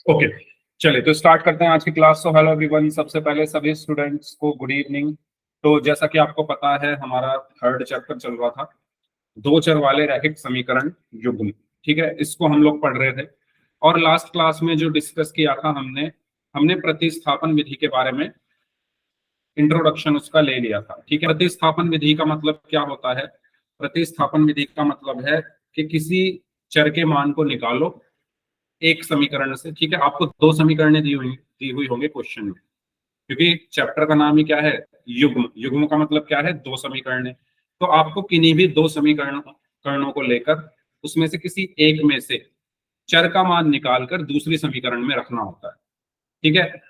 Okay, चलिए तो start करते हैं आज की क्लास। सो हेलो एवरीवन, सबसे पहले सभी स्टूडेंट्स को गुड इवनिंग। तो जैसा कि आपको पता है, हमारा थर्ड चैप्टर चल रहा था, दो चर वाले रैखिक समीकरण युग्म। ठीक है, इसको हम लोग पढ़ रहे थे और लास्ट क्लास में जो डिस्कस किया था हमने हमने प्रतिस्थापन विधि के बारे में इंट्रोडक्शन उसका ले लिया था। ठीक है, प्रतिस्थापन विधि का मतलब क्या होता है? प्रतिस्थापन विधि का मतलब है कि किसी चर के मान को निकालो एक समीकरण से। ठीक है, आपको दो समीकरणें दी हुई होंगे क्वेश्चन में, क्योंकि चैप्टर का नाम ही क्या है? युग्म। युग्म का मतलब क्या है? दो समीकरण। तो आपको किन्हीं भी दो समीकरणों को लेकर उसमें से किसी एक में से चर का मान निकालकर दूसरी समीकरण में रखना होता है। ठीक है,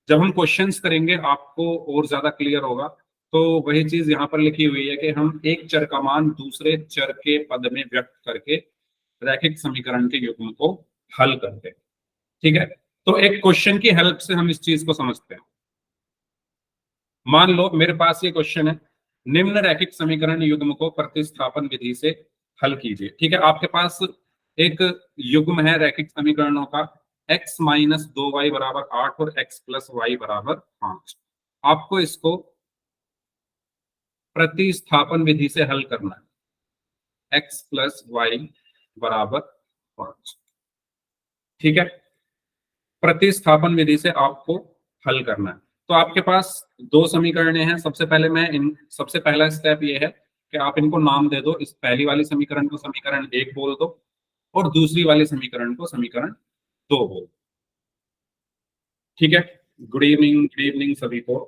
जब हम क्वेश्चंस करेंगे आपको और ज्यादा क्लियर होगा। तो वही चीज यहाँ पर लिखी हुई है कि हम एक चर का मान दूसरे चर के पद में व्यक्त करके रैखिक समीकरण के युग्म को हल करते हैं। ठीक है, तो एक क्वेश्चन की हेल्प से हम इस चीज को समझते हैं। मान लो मेरे पास ये क्वेश्चन है, निम्न रैखिक समीकरण युग्म को प्रतिस्थापन विधि से हल कीजिए। ठीक है, आपके पास एक युग्म है रैखिक समीकरणों का, x माइनस 2y बराबर 8 और x प्लस वाई बराबर 5। आपको इसको प्रतिस्थापन विधि से हल करना है, x प्लस वाई बराबर 5। ठीक है, प्रतिस्थापन विधि से आपको हल करना है। तो आपके पास दो समीकरण हैं। सबसे पहला स्टेप ये है कि आप इनको नाम दे दो। इस पहली वाली समीकरण को समीकरण 1 बोल दो और दूसरी वाली समीकरण को समीकरण 2 बोल दो। ठीक है, गुड इवनिंग सभी को।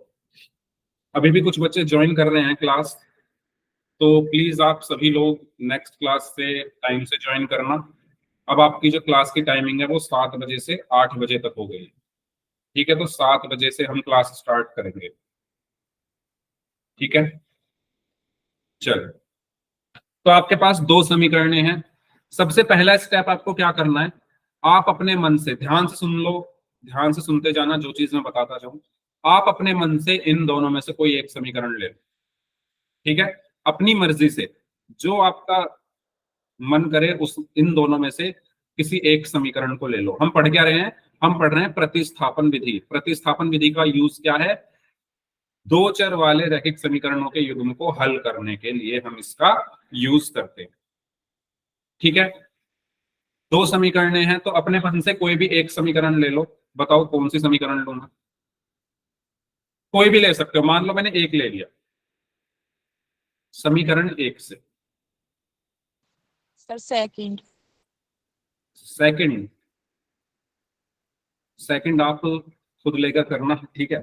अभी भी कुछ बच्चे ज्वाइन कर रहे हैं क्लास, तो प्लीज आप सभी लोग नेक्स्ट क्लास से टाइम से ज्वाइन करना। अब आपकी जो क्लास की टाइमिंग है वो 7 बजे से 8 बजे तक हो गई। ठीक है, तो 7 बजे से हम क्लास स्टार्ट करेंगे। ठीक है, चलो तो आपके पास दो समीकरण हैं। सबसे पहला स्टेप आपको क्या करना है, आप अपने मन से ध्यान से सुन लो, ध्यान से सुनते जाना जो चीज मैं बताता जाऊं। आप अपने मन से इन दोनों में से कोई एक समीकरण ले लो। ठीक है, अपनी मर्जी से जो आपका मन करे उस इन दोनों में से किसी एक समीकरण को ले लो। हम पढ़ क्या रहे हैं? हम पढ़ रहे हैं प्रतिस्थापन विधि। प्रतिस्थापन विधि का यूज क्या है? दो चर वाले रैखिक समीकरणों के युग्म को हल करने के लिए हम इसका यूज करते हैं। ठीक है, दो समीकरण हैं तो अपने मन से कोई भी एक समीकरण ले लो। बताओ कौन सी समीकरण लूंगा? कोई भी ले सकते हो। मान लो मैंने एक ले लिया, समीकरण 1 से। सर सेकंड आप खुद लेकर करना। ठीक है,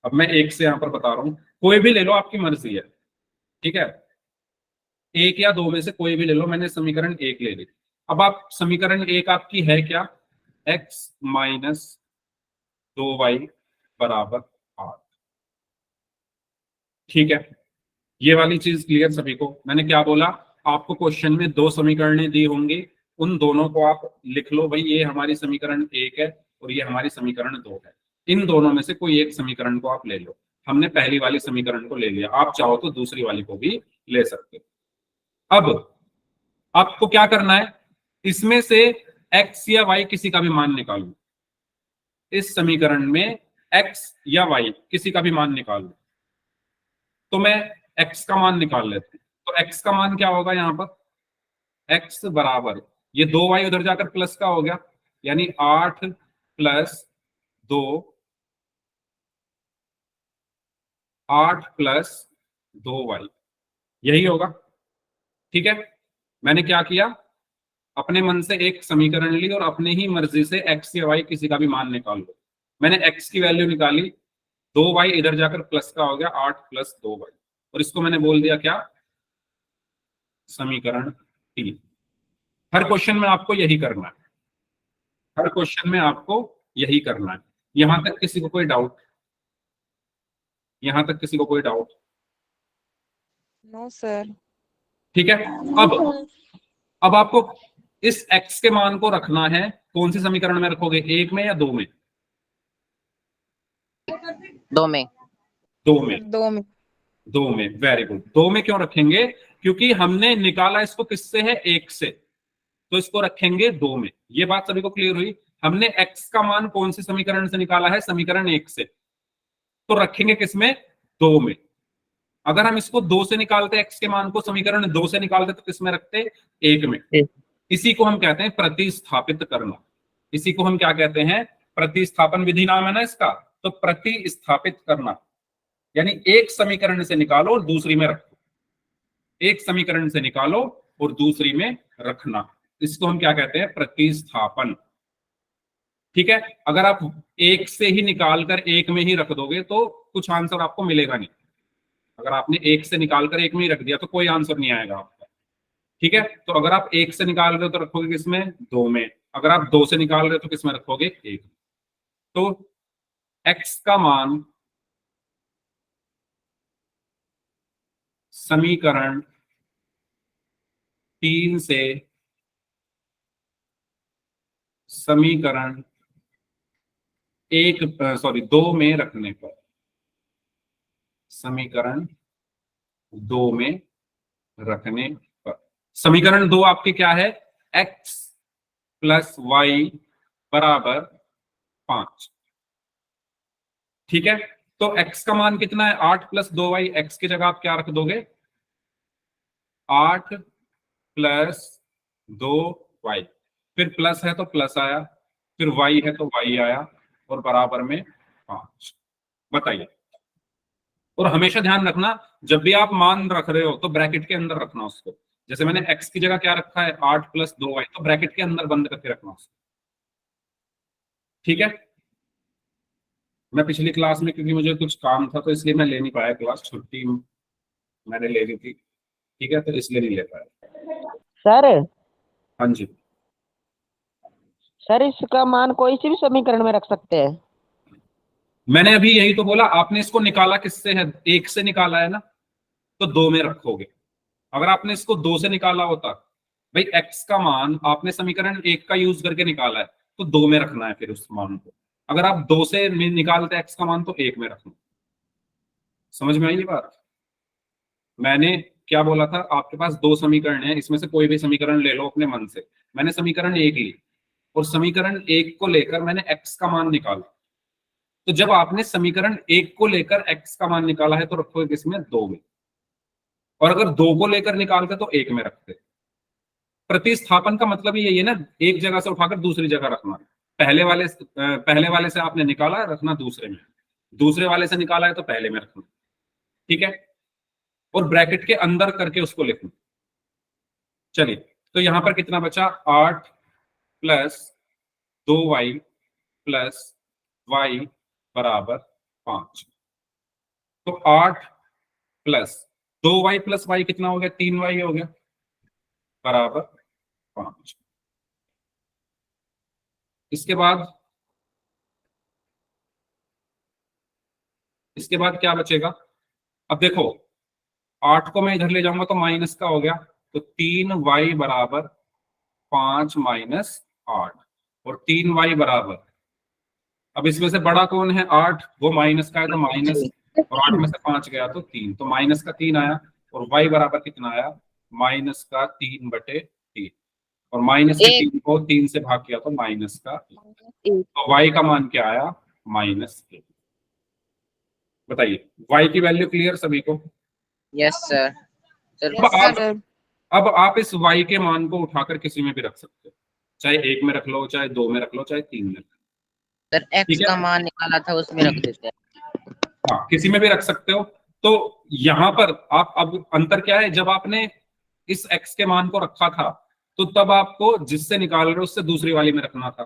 अब मैं एक से यहां पर बता रहा हूं, कोई भी ले लो, आपकी मर्जी है। ठीक है, एक या दो में से कोई भी ले लो। मैंने समीकरण 1 ले ली। अब आप समीकरण 1 आपकी है क्या? x माइनस 2y बराबर 8। ठीक है, ये वाली चीज क्लियर सभी को? मैंने क्या बोला? आपको क्वेश्चन में दो समीकरणें दी होंगी, उन दोनों को आप लिख लो। भाई ये हमारी समीकरण 1 है और ये हमारी समीकरण 2 है। इन दोनों में से कोई एक समीकरण को आप ले लो। हमने पहली वाली समीकरण को ले लिया, आप चाहो तो दूसरी वाली को भी ले सकते हो। अब आपको क्या करना है, इसमें से x या y किसी का भी मान निकालो। इस समीकरण में x या y किसी का भी मान निकालो। तो मैं x का मान निकाल लेते हैं। तो x का मान क्या होगा यहां पर? x बराबर, ये 2y उधर जाकर प्लस का हो गया, यानी 8 प्लस 2, 8 प्लस 2y, यही होगा। ठीक है, मैंने क्या किया? अपने मन से एक समीकरण ली और अपने ही मर्जी से x या y किसी का भी मान निकाल लो। मैंने x की वैल्यू निकाली, 2y इधर जाकर प्लस का हो गया, 8 प्लस 2y, और इसको मैंने बोल दिया क्या? समीकरण 3। हर क्वेश्चन में आपको यही करना है, हर क्वेश्चन में आपको यही करना है। यहां तक किसी को कोई डाउट? यहां तक किसी को कोई डाउट? No sir. ठीक है, अब आपको इस x के मान को रखना है। कौन सी समीकरण में रखोगे, एक में या दो में? दो में। दो में, वेरी गुड। दो में क्यों रखेंगे? क्योंकि हमने निकाला इसको किससे है? एक से। तो इसको रखेंगे 2 में। ये बात सभी को क्लियर हुई? हमने x का मान कौन से समीकरण से निकाला है? समीकरण 1 से। तो रखेंगे किसमें? 2 में। अगर हम इसको 2 से निकालते, x के मान को समीकरण 2 से निकालते, तो किसमें रखते? 1 में। इसी को हम कहते हैं प्रतिस्थापित करना। इसी को हम क्या कहते हैं? प्रतिस्थापन विधि नाम है ना इसका। तो प्रतिस्थापित करना यानी एक समीकरण से निकालो और दूसरी में रखो। एक समीकरण से निकालो और दूसरी में रखना, इसको हम क्या कहते हैं? प्रतिस्थापन। ठीक है। अगर आप एक से ही निकाल कर एक में ही रख दोगे तो कुछ आंसर आपको मिलेगा नहीं। अगर आपने एक से निकाल कर एक में ही रख दिया तो कोई आंसर नहीं आएगा आपका। ठीक है। तो अगर आप एक से निकाल रहे हो तो रखोगे किसमें? 2 में। अगर आप 2 से निकाल रहे हो तो किसमें रखोगे? 1 में। तो x का मान समीकरण 3 से समीकरण 2 में रखने पर, समीकरण 2 में रखने पर, समीकरण 2 आपके क्या है? x प्लस वाई बराबर 5। ठीक है। तो x का मान कितना है? 8 प्लस 2y। x की जगह आप क्या रख दोगे? 8 प्लस 2y। फिर प्लस है तो प्लस आया, फिर y है तो y आया, और बराबर में 5। बताइए। और हमेशा ध्यान रखना, जब भी आप मान रख रहे हो तो ब्रैकेट के अंदर रखना उसको। जैसे मैंने x की जगह क्या रखा है? 8 प्लस 2y, तो ब्रैकेट के अंदर बंद करके रखना उसको। ठीक है। मैं पिछली क्लास में, क्योंकि मुझे कुछ काम था तो इसलिए मैं ले नहीं पाया क्लास, छुट्टी मैंने ले ली थी। ठीक है, तो इसलिए नहीं ले पाया। सर हाँ जी। सर इसका मान कोई सी भी समीकरण में रख सकते हैं? मैंने अभी यही तो बोला। आपने इसको निकाला किससे है? 1 से निकाला है ना, तो 2 में रखोगे। अगर आपने इसको 2 से निकाला होता, भाई x का मान आपने समीकरण 1 का यूज करके निकाला है, तो 2 में रखना है फिर उस मान को। अगर आप 2 से निकालते x का मान तो 1 में रखना। समझ में आई ये बात? मैंने क्या बोला था? आपके पास 2 समीकरण है, इसमें से कोई भी समीकरण ले लो अपने मन से। मैंने समीकरण 1 ली और समीकरण 1 को लेकर मैंने x का मान निकाला। तो जब आपने समीकरण 1 को लेकर x का मान निकाला है तो रखोगे किसमें? 2 में। और अगर 2 को लेकर निकालते तो 1 में रखते। प्रतिस्थापन का मतलब ही यही है ना, एक जगह से उठाकर दूसरी जगह रखना। पहले वाले से आपने निकाला, रखना दूसरे में। दूसरे वाले से निकाला है तो पहले में रखना। ठीक है। और ब्रैकेट के अंदर करके उसको लिखना। चलिए, तो यहां पर कितना बचा? 8 प्लस 2y प्लस y बराबर 5। तो 8 प्लस 2y प्लस y कितना हो गया? 3y हो गया, बराबर 5। इसके बाद क्या बचेगा? अब देखो, 8 को मैं इधर ले जाऊंगा तो माइनस का हो गया, तो 3y बराबर 5 माइनस 8, और 3y बराबर, अब इसमें से बड़ा कौन है? 8, वो माइनस का है तो माइनस, और 8 में से 5 गया तो 3, तो माइनस का 3 आया। और y बराबर कितना आया? माइनस का 3/3। और माइनस के 3 को 3 से भाग किया तो माइनस का 1। तो y का मान क्या आया? -1। बताइए, y की वैल्यू क्लियर सभी को? Yes sir. अब आप इस y के मान को उठाकर किसी में भी रख सकते हो, चाहे 1 में रख लो, चाहे 2 में रख लो, चाहे 3 में। सर x का मान निकाला था उसमें रख देते हैं। हाँ, किसी में भी रख सकते हो। तो यहां पर आप, अब अंतर क्या है? जब आपने इस x के मान को रखा था तो तब आपको जिससे निकाल रहे हो उससे दूसरी वाली में रखना था।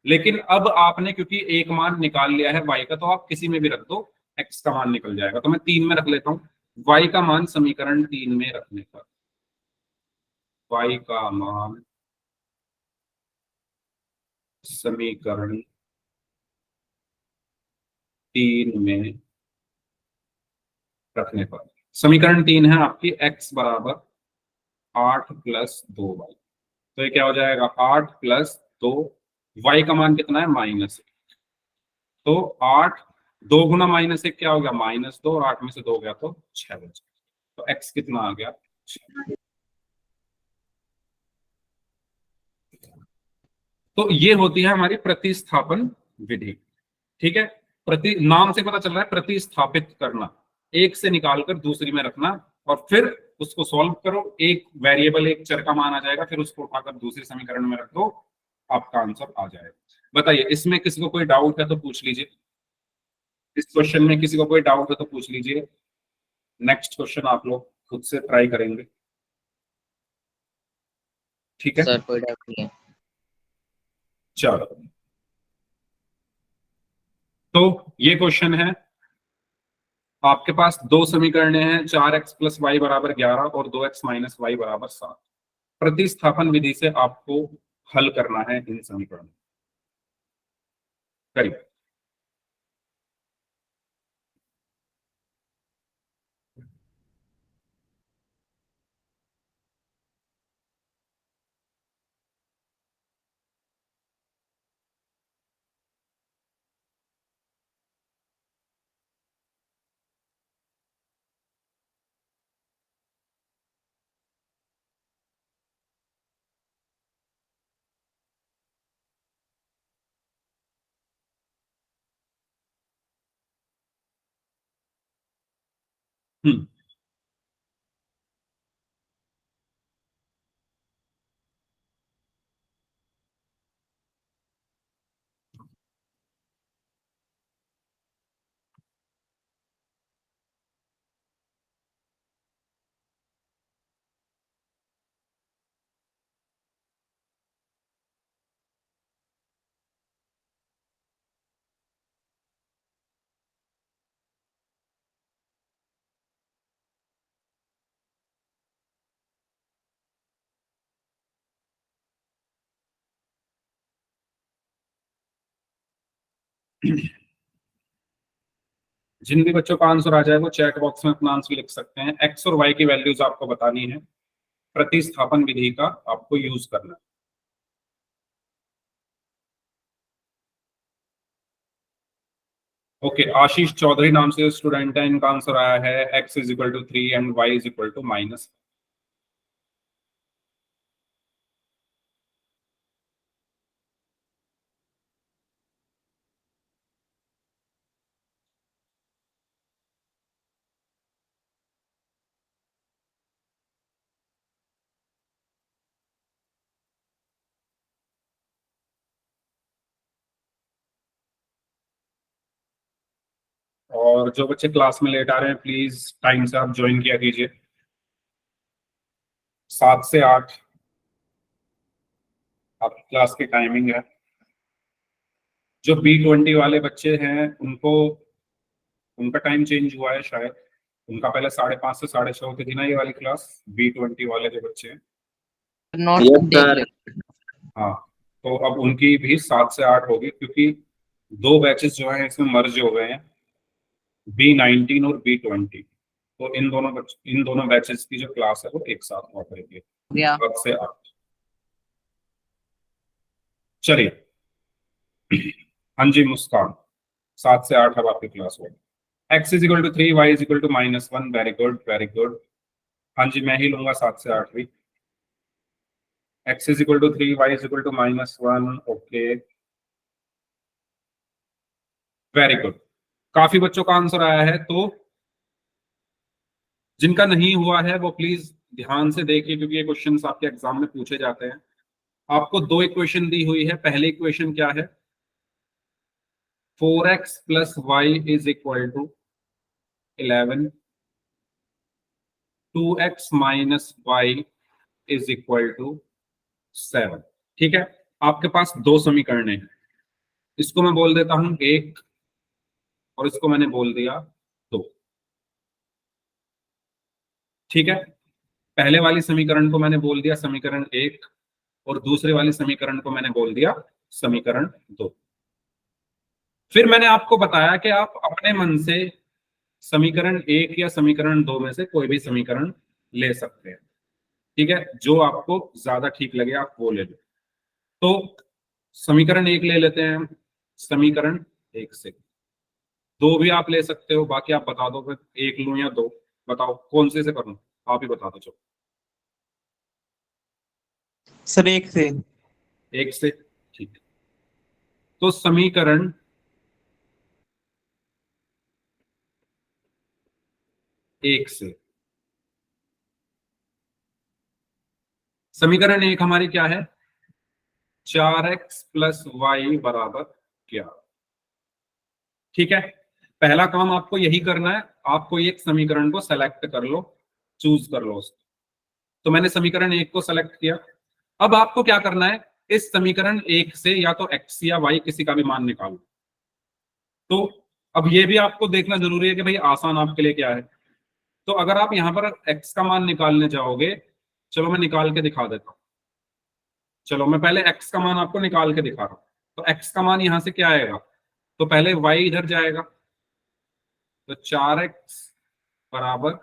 लेकिन अब आपने क्योंकि एक मान निकाल लिया है y का, तो आप किसी में भी रख दो, x का मान निकल जाएगा। तो मैं 3 में रख लेता हूं। y का मान समीकरण 3 में रखने पर, y का मान समीकरण 3 में रखने पर, समीकरण 3 है आपकी x बराबर 8 प्लस 2y। तो ये क्या हो जाएगा? 8 प्लस 2, y का मान कितना है? -1। तो 8, 2 गुना -1 क्या हो गया? -2, और 8 में से 2 गया तो 6 बचा। तो x कितना आ गया? 6। तो ये होती है हमारी प्रतिस्थापन विधि। ठीक है, प्रति नाम से पता चल रहा है प्रतिस्थापित करना, एक से निकालकर दूसरी में रखना और फिर उसको सॉल्व करो, एक वेरिएबल एक चर का मान आ जाएगा, फिर उसको उठाकर दूसरे समीकरण में रख दो, आपका आंसर आ जाएगा। बताइए, इसमें किसी को कोई डाउट है तो पूछ लीजिए, इस क्वेश्चन में किसी को कोई डाउट है तो पूछ लीजिए। नेक्स्ट क्वेश्चन आप लोग खुद से ट्राई करेंगे। ठीक है, सर कोई डाउट नहीं है। चलो, तो ये क्वेश्चन है, आपके पास दो समीकरण हैं, 4x प्लस वाई बराबर 11 और 2x माइनस वाई बराबर 7। प्रतिस्थापन विधि से आपको हल करना है इन समीकरणों। करिए। हम्म जिन भी बच्चों का आंसर आ जाए वो चैट बॉक्स में अपना आंसर लिख सकते हैं। एक्स और वाई की वैल्यूज आपको बतानी है, प्रतिस्थापन विधि का आपको यूज करना है। ओके, आशीष चौधरी नाम से स्टूडेंट है, इनका आंसर आया है x is equal to 3 and y is equal to minus. और जो बच्चे क्लास में लेट आ रहे हैं प्लीज टाइम से आप ज्वाइन किया कीजिए। 7 से 8 आपकी क्लास की टाइमिंग है। जो B20 वाले बच्चे हैं उनको, उनका टाइम चेंज हुआ है शायद, उनका पहले 5:30 से 6:30 होती थी ना ये वाली क्लास। B20 वाले जो बच्चे हैं, नोट देख लो। हाँ, तो अब उनकी भी 7 से 8 होगी, क्योंकि दो बैचेस जो हैं इसमें मर्ज हो गए हैं, B19 और B20। तो इन दोनों बैचेस की जो क्लास है वो एक साथ हुआ करेगी, गया 7 से 8। चलिए, हाँ जी मुस्कान, 7 से 8 अब आपकी क्लास होगी। x is equal to 3, y is equal to -1। Very good, very good. हाँ जी, मैं ही लूंगा 7 से 8 भी। x is equal to 3, y is equal to -1। Okay, very good. काफी बच्चों का आंसर आया है, तो जिनका नहीं हुआ है वो प्लीज ध्यान से देखिए, क्योंकि ये क्वेश्चंस आपके एग्जाम में पूछे जाते हैं। आपको दो इक्वेशन दी हुई है। पहली इक्वेशन क्या है? 4x plus Y is equal to 11, 2x minus Y is equal to 7। ठीक है, आपके पास दो समीकरण हैं, इसको मैं बोल देता हूं एक, और इसको मैंने बोल दिया दो। ठीक है, पहले वाली समीकरण को मैंने बोल दिया समीकरण एक, और दूसरे वाले समीकरण को मैंने बोल दिया समीकरण दो। फिर मैंने आपको बताया कि आप अपने मन से समीकरण एक या समीकरण दो में से कोई भी समीकरण ले सकते हैं। ठीक है, जो आपको ज्यादा ठीक लगे आप वो ले लो। तो समीकरण एक ले लेते हैं हम, समीकरण एक से। दो भी आप ले सकते हो, बाकी आप बता दो फिर एक लूं या दो, बताओ कौन से करूं, आप ही बता दो। चलो, सर एक से। एक से ठीक है, तो समीकरण एक से, समीकरण एक हमारी क्या है, 4x प्लस वाई बराबर 11। ठीक है, पहला काम आपको यही करना है, आपको एक समीकरण को सेलेक्ट कर लो, चूज कर लो उसको। तो मैंने समीकरण एक को सेलेक्ट किया। अब आपको क्या करना है, इस समीकरण एक से या तो x या y किसी का भी मान निकालो। तो अब ये भी आपको देखना जरूरी है कि भाई आसान आपके लिए क्या है। तो अगर आप यहां पर x का मान निकालने जाओगे, चलो मैं निकाल के दिखा देता हूं। चलो मैं पहले x का मान आपको निकाल के दिखा रहा हूं। तो x का मान यहां से क्या आएगा, तो पहले y इधर जाएगा, तो 4x बराबर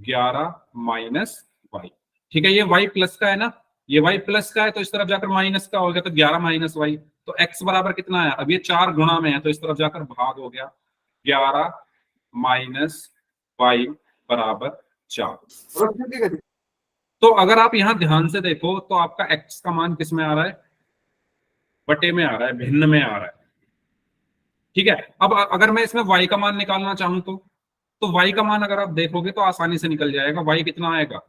11 माइनस वाई। ठीक है, ये y प्लस का है ना, ये y प्लस का है तो इस तरफ जाकर माइनस का हो गया, तो 11 माइनस वाई। तो x बराबर कितना है, अब ये 4 गुणा में है तो इस तरफ जाकर भाग हो गया, 11 माइनस वाई बराबर 4। तो अगर आप यहां ध्यान से देखो तो आपका x का मान किस में आ रहा है, बटे में आ रहा है, भिन्न में आ रहा है। ठीक है, अब अगर मैं इसमें y का मान निकालना चाहूं तो y का मान अगर आप देखोगे तो आसानी से निकल जाएगा। y कितना आएगा,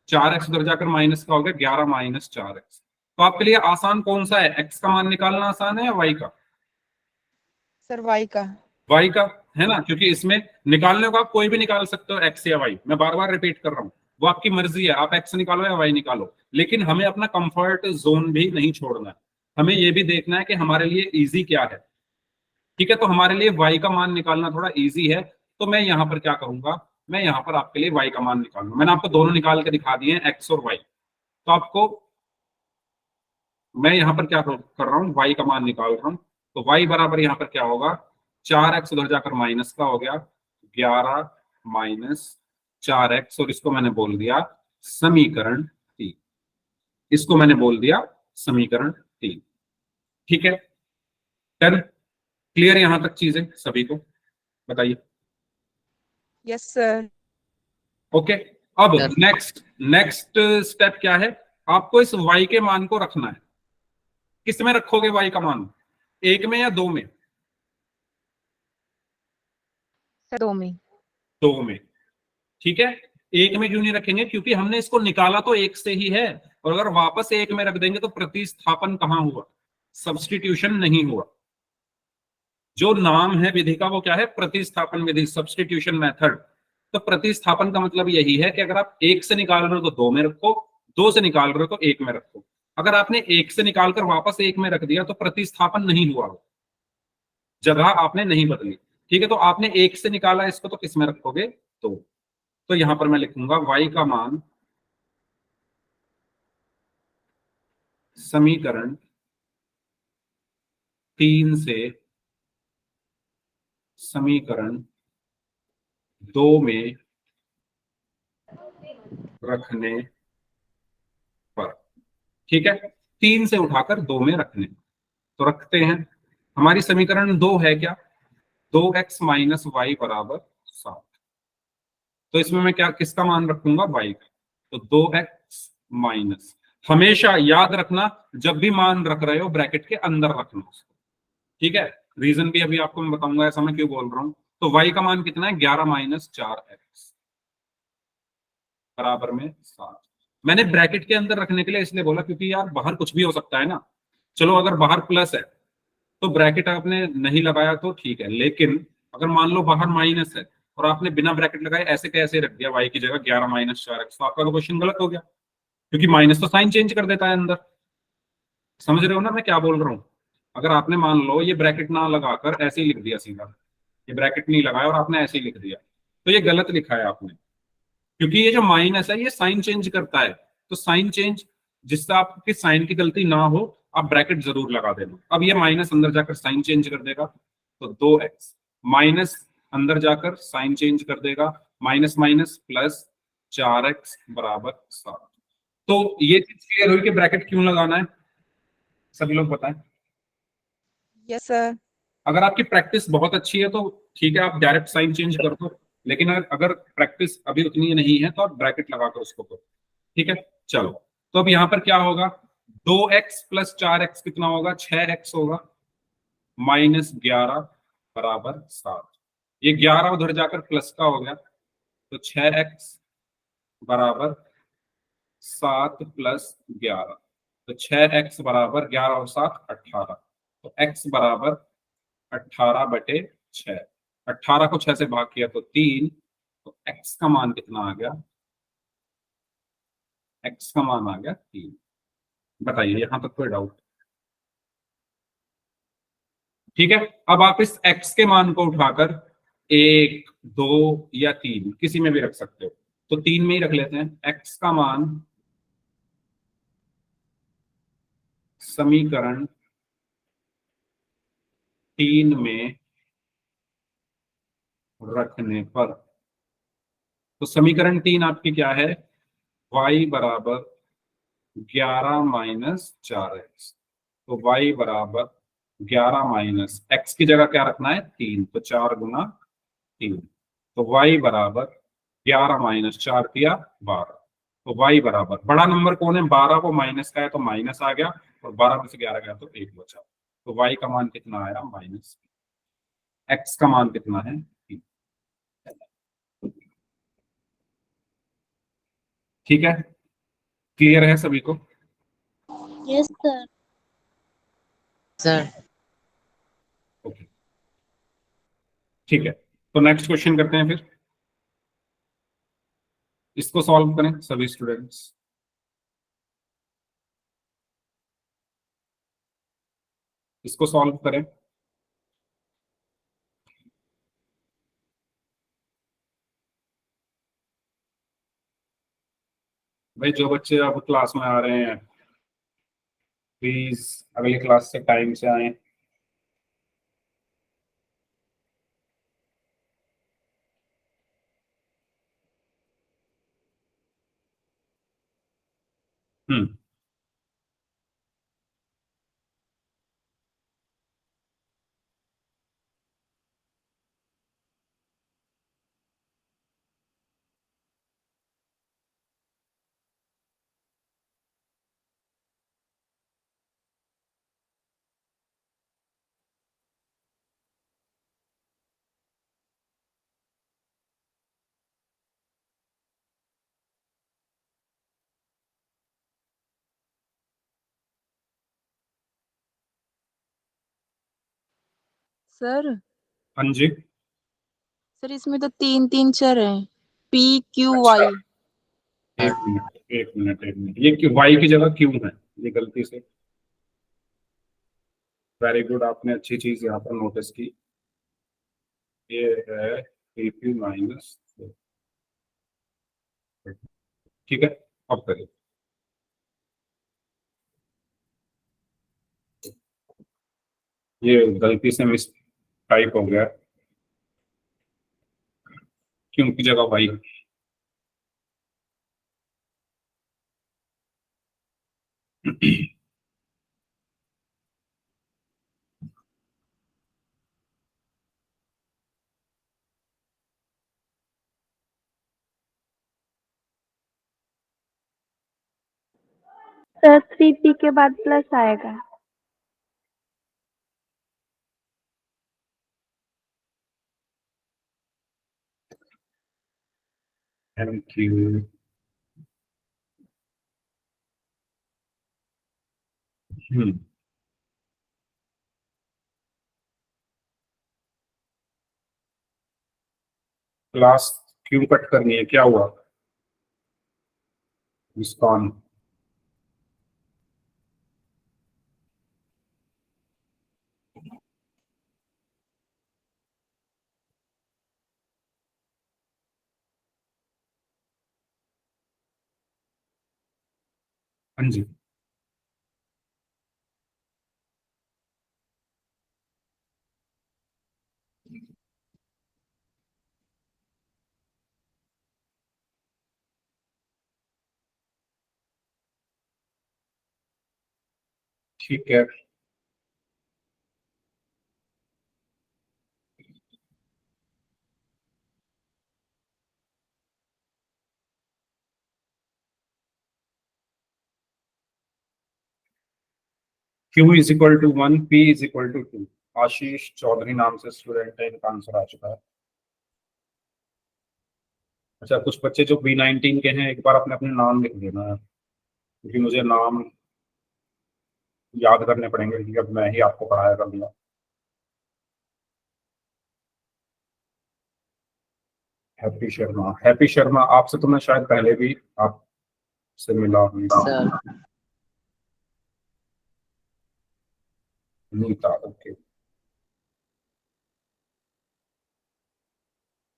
4x उधर जाकर माइनस का हो गया, 11 माइनस 4x। तो आपके लिए आसान कौन सा है, x का मान निकालना आसान है या y का? सर वाई का। y का है ना, क्योंकि इसमें निकालने को आप कोई भी निकाल सकते हो, x या y। मैं बार बार रिपीट कर रहा हूं, वो आपकी मर्जी है, आप x निकालो या y निकालो, लेकिन हमें अपना कंफर्ट जोन भी नहीं छोड़ना है। हमें ये भी देखना है कि हमारे लिए इजी क्या है। ठीक है, तो हमारे लिए y का मान निकालना थोड़ा इजी है। तो मैं यहां पर क्या करूंगा, मैं यहां पर आपके लिए y का मान निकालूंगा। मैंने आपको दोनों निकाल के दिखा दिए हैं, x और y। तो आपको मैं यहां पर क्या कर रहा हूं, y का मान निकाल रहा हूं। तो y बराबर यहां पर क्या होगा, 4x उधर जाकर माइनस का हो गया, 11 माइनस 4x, और इसको मैंने बोल दिया समीकरण 3। इसको मैंने बोल दिया समीकरण 3। ठीक है, डन, क्लियर यहां तक चीजें सभी को, बताइए। Yes sir. ओके, अब Yes. नेक्स्ट स्टेप क्या है, आपको इस y के मान को रखना है। किस में रखोगे y का मान, एक में या दो में? सर दो में। दो में। ठीक है, एक में क्यों नहीं रखेंगे, क्योंकि हमने इसको निकाला तो एक से ही है, और अगर वापस एक में रख देंगे तो प्रतिस्थापन कहां हुआ, सब्स्टिट्यूशन नहीं हुआ। जो नाम है विधि का वो क्या है, प्रतिस्थापन विधि, सब्स्टिट्यूशन मेथड। तो प्रतिस्थापन का मतलब यही है कि अगर आप एक से निकाल रहे हो तो दो में रखो, दो से निकाल रहे हो तो एक में रखो। अगर आपने एक से निकालकर वापस एक में रख दिया तो प्रतिस्थापन नहीं हुआ, जगह आपने नहीं बदली। ठीक है, तो आपने एक से निकाला इसको तो किस में रखोगे, तो यहां पर मैं लिखूंगा y का मान समीकरण 3 से समीकरण 2 में रखने पर। ठीक है, 3 से उठाकर 2 में रखने, तो रखते हैं। हमारी समीकरण 2 है क्या, 2x माइनस वाई बराबर 7। तो इसमें मैं क्या किसका मान रखूंगा, y का। तो 2x माइनस, हमेशा याद रखना जब भी मान रख रहे हो ब्रैकेट के अंदर रखना उसको। ठीक है, रीजन भी अभी आपको मैं बताऊंगा ऐसा मैं क्यों बोल रहा हूं। तो y का मान कितना है, 11 माइनस 4x बराबर में 7। मैंने ब्रैकेट के अंदर रखने के लिए इसलिए बोला क्योंकि यार बाहर कुछ भी हो सकता है ना। चलो अगर बाहर प्लस है तो ब्रैकेट आपने नहीं लगाया तो ठीक है, लेकिन अगर मान लो बाहर माइनस है और आपने बिना ब्रैकेट लगाए ऐसे कैसे रख दिया y की जगह 11 माइनस 4x, तो आपका तो क्वेश्चन गलत हो गया, क्योंकि माइनस तो साइन चेंज कर देता है अंदर। समझ रहे हो ना मैं क्या बोल रहा हूँ। अगर आपने मान लो ये ब्रैकेट ना लगाकर ऐसे ही लिख दिया सीधा, ये ब्रैकेट नहीं लगाया और आपने ऐसे ही लिख दिया, तो ये गलत लिखा है आपने, क्योंकि ये जो माइनस है ये साइन चेंज करता है। तो साइन चेंज, जिससे आपकी साइन की गलती ना हो आप ब्रैकेट जरूर लगा देना। अब ये माइनस अंदर जाकर साइन चेंज कर देगा, तो 2x माइनस अंदर जाकर साइन चेंज कर देगा, माइनस माइनस प्लस 4x बराबर 7। तो ये चीज क्लियर हुई कि ब्रैकेट क्यों लगाना है, सभी लोग बताएं। Yes sir. अगर आपकी प्रैक्टिस बहुत अच्छी है तो ठीक है, आप डायरेक्ट साइन चेंज कर दो, लेकिन अगर प्रैक्टिस अभी उतनी नहीं है तो आप ब्रैकेट लगाकर उसको करो। ठीक है, चलो तो अब यहां पर क्या होगा, 2x प्लस 4x कितना होगा? 6x होगा, माइनस 11 बराबर 7। ये 11 उधर जाकर प्लस का हो गया, तो 6x बराबर 7 प्लस 11, तो 6x बराबर 11 और 7 18, तो x बराबर 18/6। 18 को 6 से भाग किया तो 3, तो x का मान कितना आ गया? x का मान आ गया 3। बताइए यहां तक कोई डाउट? ठीक है, अब आप इस x के मान को उठाकर 1, 2 या 3 किसी में भी रख सकते हो, तो 3 में ही रख लेते हैं। x का मान समीकरण 3 में रखने पर, तो समीकरण 3 आपकी क्या है? y बराबर 11 माइनस 4x, तो y बराबर 11 माइनस x की जगह क्या रखना है? 3, तो 4 गुना 3, तो y बराबर 11 माइनस 4 किया 12, तो y बराबर, बड़ा नंबर कौन है? 12 को माइनस का है तो माइनस आ गया, और 12 में से 11 गया तो 1 बचा, तो y का मान कितना आया? माइनस। x का मान कितना है? 3। ठीक है, क्लियर है सभी को? Yes sir. सर ओके, ठीक है, तो नेक्स्ट क्वेश्चन करते हैं फिर। इसको सॉल्व करें सभी स्टूडेंट्स। इसको सॉल्व करें। भाई जो बच्चे अब क्लास में आ रहे हैं प्लीज अगली क्लास से टाइम से आए। हम्म, सर हाँ जी। सर इसमें तो तीन तीन चर हैं, P Q अच्छा, Y। एक मिनट एक मिनट एक मिनट, ये क्यों वाई की जगह क्यों है? ये गलती से, वेरी गुड, आपने अच्छी चीज यहाँ पर नोटिस की। ये है AP माइनस, ठीक है, अब करिए। ये गलती से मिस टाइप हो गया, क्यों की जगह वाई। सर 3P के बाद प्लस आएगा। Thank you. हम्म, क्लास क्यों कट करनी है? क्या हुआ? मुस्कान, हाँ जी। ठीक है, Q is equal to 1, P is equal to 2। Ashish Chaudhary नाम से स्टूडेंट है, इनका आंसर आ चुका है। अच्छा, कुछ बच्चे जो B19 के हैं एक बार अपने अपने नाम लिख देना है, क्योंकि मुझे नाम याद करने पड़ेंगे, क्योंकि अब मैं ही आपको पढ़ाया कर दिया। हैप्पी शर्मा, हैप्पी शर्मा आपसे तो मैं शायद पहले भी आपसे मिला हूँ। Sir Neeta, okay.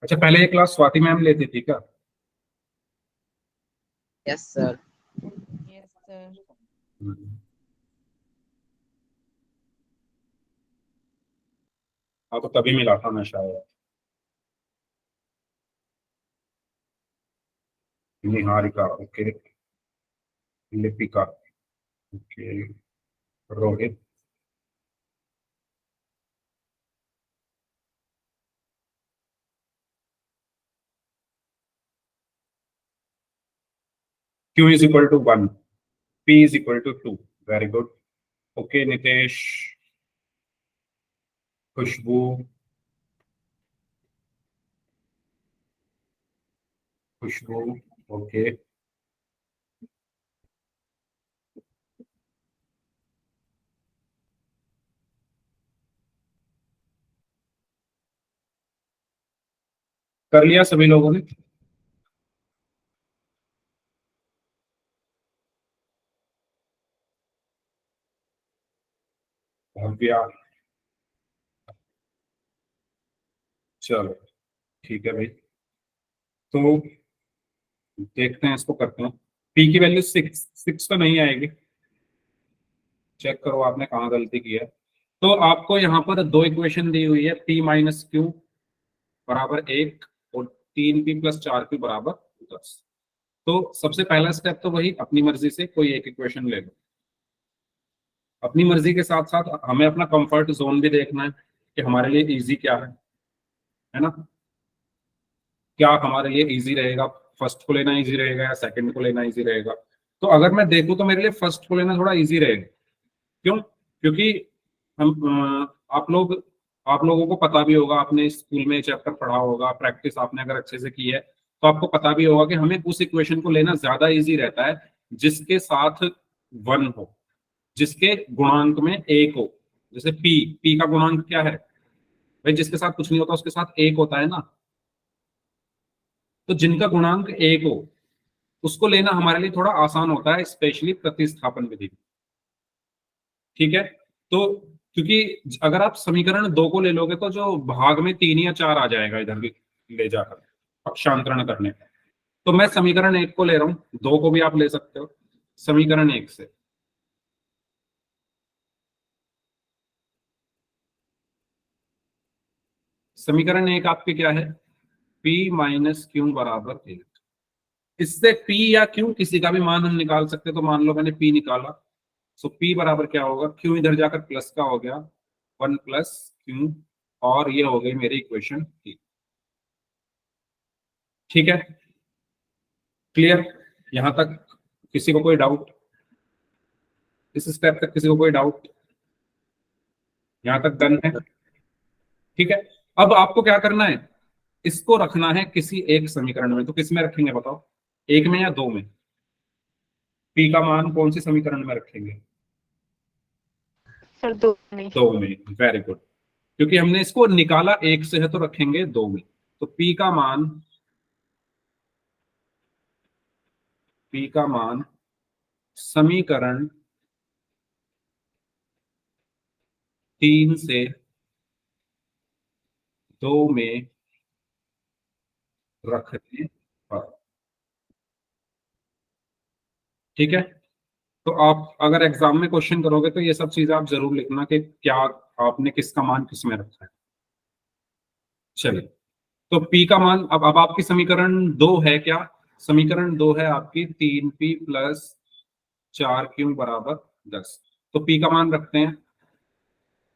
अच्छा, पहले ये क्लास स्वाति मैम लेती थी क्या? Yes sir. Yes sir. हाँ, तो तभी मिला था मैं शायद। Niharika, okay. Lipika, okay. Rohit, Q is equal to 1, P is equal to 2, very good, okay। Nitesh, Khushboo, Khushboo, okay. कर लिया सभी लोगों ने? भव्या, चलो ठीक है भाई। तो देखते हैं, इसको करते हैं। P की वैल्यू 6 तो नहीं आएगी, चेक करो आपने कहाँ गलती की है। तो आपको यहाँ पर दो इक्वेशन दी हुई है, P माइनस क्यू बराबर 1 और 3P प्लस 4Q बराबर 10। तो सबसे पहला स्टेप तो वही, अपनी मर्जी से कोई एक इक्वेशन ले लो। अपनी मर्जी के साथ साथ हमें अपना कंफर्ट जोन भी देखना है कि हमारे लिए इजी क्या है ना? क्या हमारे लिए इजी रहेगा, फर्स्ट को लेना इजी रहेगा या सेकंड को लेना इजी रहेगा? तो अगर मैं देखूं तो मेरे लिए फर्स्ट को लेना थोड़ा इजी रहेगा। क्यों? क्योंकि हम आप लोगों को पता भी होगा, आपने स्कूल में चैप्टर पढ़ा होगा, प्रैक्टिस आपने अगर अच्छे से की है तो आपको पता भी होगा कि हमें उस इक्वेशन को लेना ज्यादा इजी रहता है जिसके साथ 1 हो, जिसके गुणांक में 1 हो। जैसे पी का गुणांक क्या है भाई? जिसके साथ कुछ नहीं होता उसके साथ 1 होता है ना। तो जिनका गुणांक 1 हो उसको लेना हमारे लिए थोड़ा आसान होता है, स्पेशली प्रतिस्थापन विधि। ठीक है, तो क्योंकि अगर आप समीकरण 2 को ले लोगे तो जो भाग में 3 या 4 आ जाएगा इधर भी ले जाकर पक्षांतरण करने पे। तो मैं समीकरण 1 को ले रहा हूं, 2 को भी आप ले सकते हो। समीकरण 1 से समीकरण 1 आपके क्या है? P माइनस क्यू बराबर 1। इससे P या Q किसी का भी मान हम निकाल सकते हैं। तो मान लो मैंने P निकाला, सो P बराबर क्या होगा? Q इधर जाकर प्लस का हो गया 1 प्लस Q, और ये हो गई मेरी इक्वेशन P। ठीक है, क्लियर? यहां तक किसी को कोई डाउट? इस स्टेप तक किसी को कोई डाउट? यहां तक डन है? ठीक है, अब आपको क्या करना है, इसको रखना है किसी एक समीकरण में। तो किस में रखेंगे बताओ, 1 में या 2 में? P का मान कौन सी समीकरण में रखेंगे? सर 2 में। 2 में, वेरी गुड। क्योंकि हमने इसको निकाला 1 से है तो रखेंगे 2 में। तो P का मान समीकरण 3 से 2 में रखने पर। ठीक है, तो आप अगर एग्जाम में क्वेश्चन करोगे तो ये सब चीजें आप जरूर लिखना कि क्या आपने किसका मान किस में रखा है। चलिए, तो P का मान अब आपकी समीकरण 2 है क्या? समीकरण 2 है आपकी 3P प्लस 4Q बराबर 10। तो P का मान रखते हैं,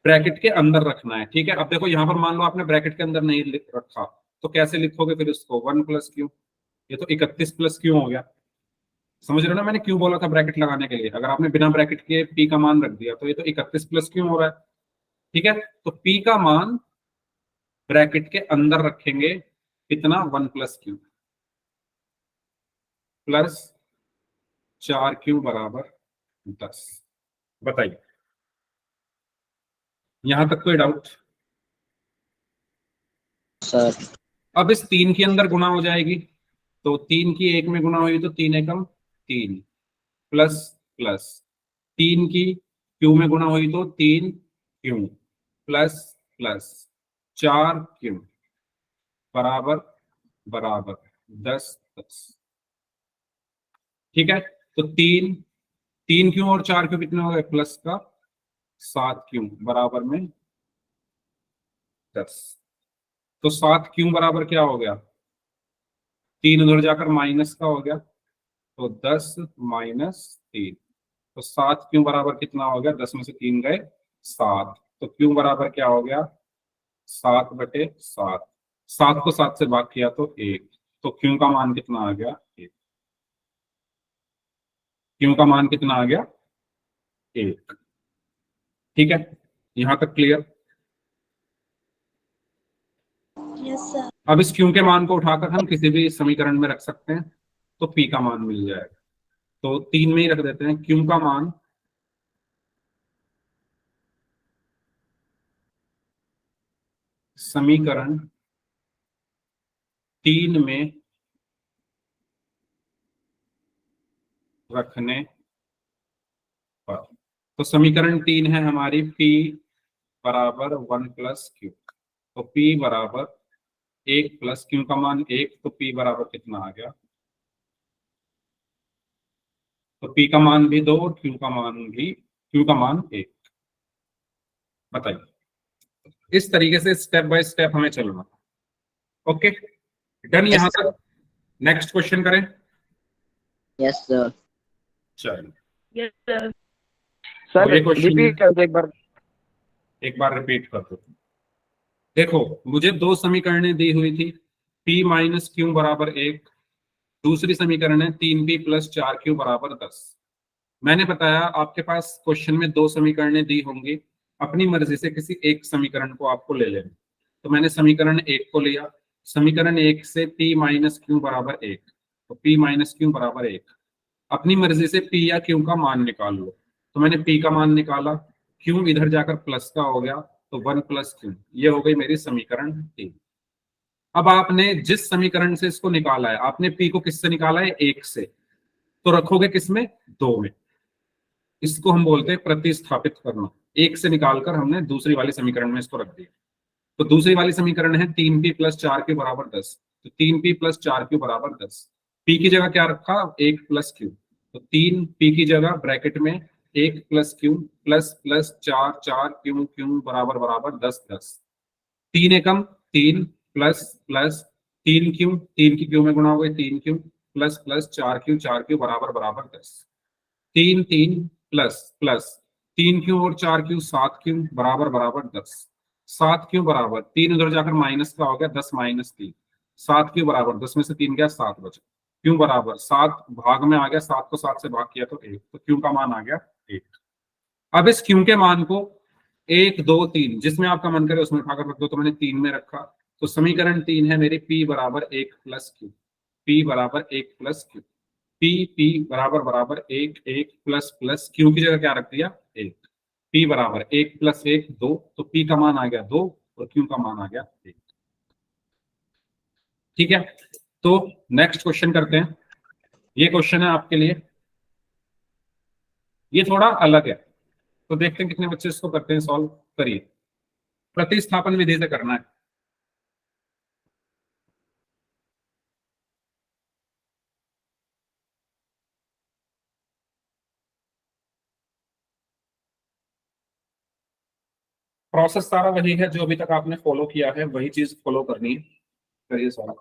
ब्रैकेट के अंदर रखना है। ठीक है, अब देखो यहां पर मान लो आपने ब्रैकेट के अंदर नहीं रखा तो कैसे लिखोगे फिर इसको? 1 प्लस क्यू, ये तो 31 प्लस क्यू हो गया। समझ रहे हो ना, मैंने क्यों बोला था ब्रैकेट लगाने के लिए। अगर आपने बिना ब्रैकेट के पी का मान रख दिया तो ये तो 31 प्लस क्यों हो रहा है। ठीक है, तो पी का मान ब्रैकेट के अंदर रखेंगे कितना, 1 प्लस क्यू प्लस 4 क्यू बराबर 10। बताइए, यहां तक कोई डाउट? सर अब इस 3 के अंदर गुणा हो जाएगी, तो 3 की 1 में गुणा हुई तो 3 एकम 3 प्लस प्लस 3 की क्यू में गुणा हुई तो 3 क्यू प्लस प्लस 4 क्यू बराबर बराबर 10 10। ठीक है, तो 3 क्यू और 4 क्यू कितने हो गए, प्लस का 7 क्यू बराबर में 10। तो 7 क्यू बराबर क्या हो गया, 3 उधर जाकर माइनस का हो गया, तो 10 - 3। तो 7 क्यू बराबर कितना हो गया, 10 में से 3 गए 7। तो क्यू बराबर क्या हो गया, 7/7। 7 को 7 से भाग किया तो 1। तो क्यू का मान कितना आ गया, 1। क्यू का मान कितना आ गया, 1। ठीक है, यहां तक क्लियर? Yes sir. अब इस क्यू के मान को उठाकर हम किसी भी समीकरण में रख सकते हैं, तो पी का मान मिल जाएगा। तो 3 में ही रख देते हैं, क्यू का मान समीकरण 3 में रखने पर, तो समीकरण 3 है हमारी P बराबर 1 प्लस क्यू। तो P बराबर 1 प्लस क्यू का मान 1, तो P बराबर कितना आ गया, तो P का मान भी 2 और क्यू का मान 1। बताइए, इस तरीके से स्टेप बाय स्टेप हमें चलना। ओके, डन यस यहां तक? नेक्स्ट क्वेश्चन करें। Yes sir. चलिए, यस सर। तो सर ये क्वेश्चन रिपीट कर दो एक बार। एक बार रिपीट कर दो। देखो, मुझे 2 समीकरणें दी हुई थी, P माइनस क्यू बराबर 1, दूसरी समीकरण है 3P प्लस 4Q बराबर 10। मैंने बताया आपके पास क्वेश्चन में 2 समीकरणें दी होंगी, अपनी मर्जी से किसी एक समीकरण को आपको ले लेना। तो मैंने समीकरण 1 को लिया, समीकरण 1 से P माइनस क्यू बराबर 1, तो P माइनस क्यू बराबर 1। अपनी मर्जी से P या Q का मान निकाल लो। तो मैंने P का मान निकाला, Q इधर जाकर प्लस का हो गया, तो 1 प्लस क्यू, ये हो गई मेरी समीकरण 3। अब आपने जिस समीकरण से इसको निकाला है, आपने P को किससे निकाला है, 1 से, तो रखोगे किसमें, 2 में। इसको हम बोलते हैं प्रतिस्थापित करना। 1 से निकालकर हमने दूसरी वाली समीकरण में इसको रख दिया। तो दूसरी वाली समीकरण है 3P प्लस 4Q बराबर 10। तो 3P प्लस 4Q बराबर 10। P की जगह क्या रखा, 1 प्लस क्यू। तो 3P की जगह ब्रैकेट में 1 plus Q plus plus 4 4 Q बराबर बराबर 10 10। 3 एकम 3 प्लस प्लस 3Q, 3 की क्यू में गुणा हो गई 3Q प्लस प्लस 4Q बराबर बराबर 10। 3 3 प्लस प्लस 3Q और 4Q 7Q बराबर बराबर 10। 7Q बराबर 3 उधर जाकर माइनस का हो गया, 10 - 3। 7Q बराबर 10 में से 3 गया, 7 बचा। क्यू बराबर 7 भाग में आ गया, 7 को 7 से भाग किया तो 1। तो क्यू का मान आ गया 1। अब इस क्यू के मान को 1 2 3 जिसमें आपका मन करे उसमें उठाकर रख दो। तो मैंने 3 में रखा, तो समीकरण 3 है मेरी P बराबर 1 प्लस क्यू। P बराबर 1 प्लस क्यू। P बराबर बराबर 1 1 प्लस प्लस क्यू की जगह क्या रख दिया, 1। P बराबर 1 प्लस 1 2, तो P का मान आ गया 2 और क्यू का मान आ गया 1। ठीक है, तो नेक्स्ट क्वेश्चन करते हैं। ये क्वेश्चन है आपके लिए, ये थोड़ा अलग है, तो देखते हैं कितने बच्चे इसको करते हैं सॉल्व। करिए, प्रतिस्थापन विधि से करना है। प्रोसेस सारा वही है जो अभी तक आपने फॉलो किया है, वही चीज फॉलो करनी है। करिए सॉल्व।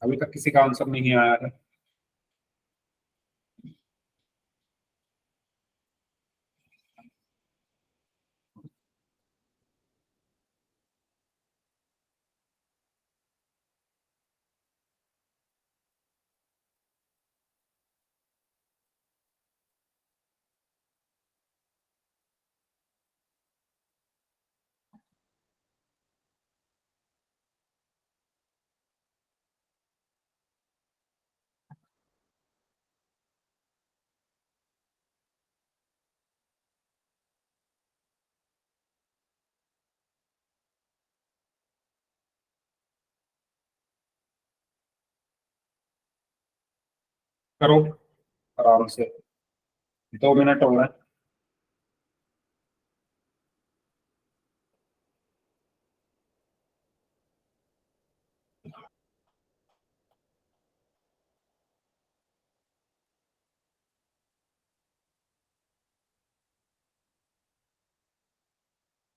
अभी तक किसी का आंसर नहीं आया है। करो आराम से, 2 मिनट हो गए।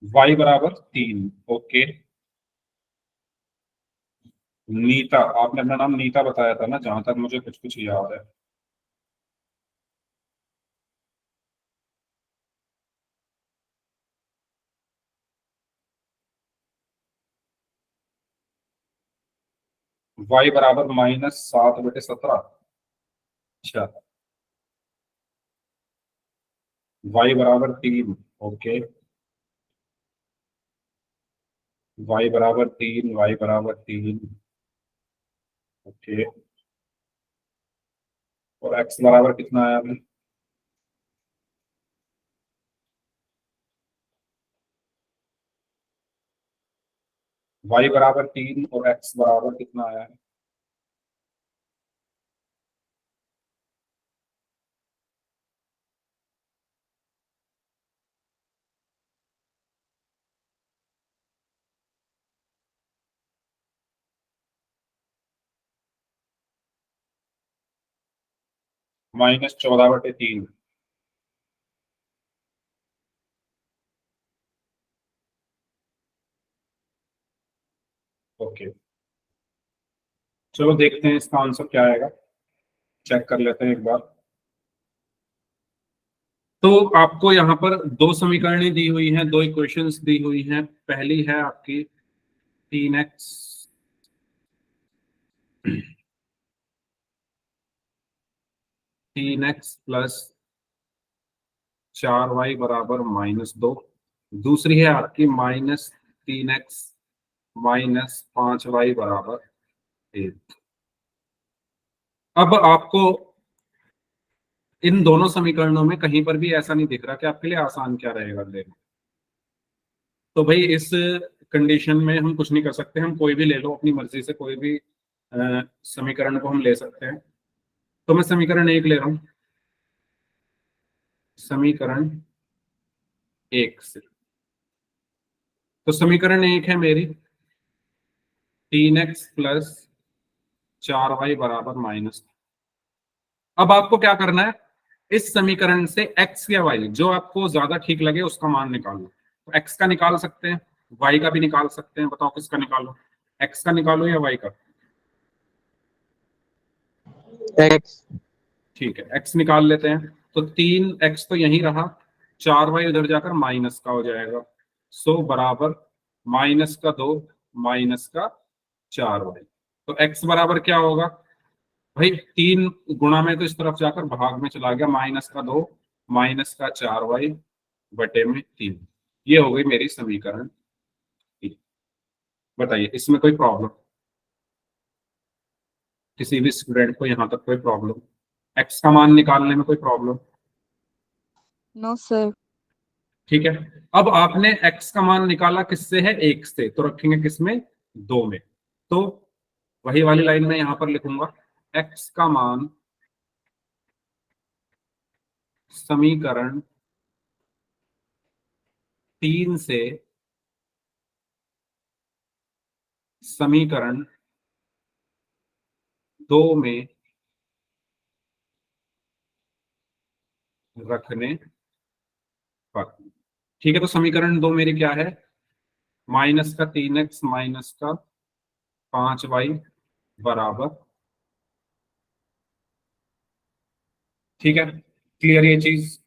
y = 3। ओके, नीता, आपने अपना नाम नीता बताया था ना, जहां तक मुझे कुछ कुछ याद है। y = -7/17। अच्छा, y = 3। Okay, y = 3, y = 3। Okay, और x बराबर कितना आया अभी? y = 3 और x बराबर कितना आया है? -14/3। ओके, चलो देखते हैं इसका आंसर क्या आएगा, चेक कर लेते हैं एक बार। तो आपको यहाँ पर 2 समीकरणें दी हुई हैं, 2 इक्वेशंस दी हुई हैं। पहली है आपकी 3x 3x + 4y = -2। दूसरी है आपकी -3x - 5y = 1। अब आपको इन दोनों समीकरणों में कहीं पर भी ऐसा नहीं दिख रहा कि आपके लिए आसान क्या रहेगा देखना। तो भाई इस कंडीशन में हम कुछ नहीं कर सकते, हम कोई भी ले लो अपनी मर्जी से, कोई भी समीकरण को हम ले सकते हैं। तो मैं समीकरण 1 ले रहा हूं, समीकरण 1 से। तो समीकरण 1 है मेरी 3x + 4y = -। अब आपको क्या करना है, इस समीकरण से x या y जो आपको ज्यादा ठीक लगे उसका मान निकालो। तो x का निकाल सकते हैं, y का भी निकाल सकते हैं। बताओ किसका निकालो, x का निकालो या y का? x। ठीक है, x निकाल लेते हैं। तो 3x तो यहीं रहा, 4y उधर जाकर माइनस का हो जाएगा, सो बराबर -2 -4y। तो x बराबर क्या होगा भाई, 3 गुणा में तो इस तरफ जाकर भाग में चला गया, -2 -4y बटे में 3। ये हो गई मेरी समीकरण 3। बताइए इसमें कोई प्रॉब्लम, किसी भी स्टूडेंट को यहाँ तक कोई प्रॉब्लम, x का मान निकालने में कोई प्रॉब्लम? No sir. ठीक है, अब आपने x का मान निकाला किससे है, 1 से, तो रखेंगे किसमें, 2 में। तो वही वाली लाइन में यहां पर लिखूंगा, x का मान समीकरण 3 से समीकरण 2 में रखने पर। ठीक है, तो समीकरण 2 मेरी क्या है, -3x - 5y बराबर, ठीक है, क्लियर ये चीज।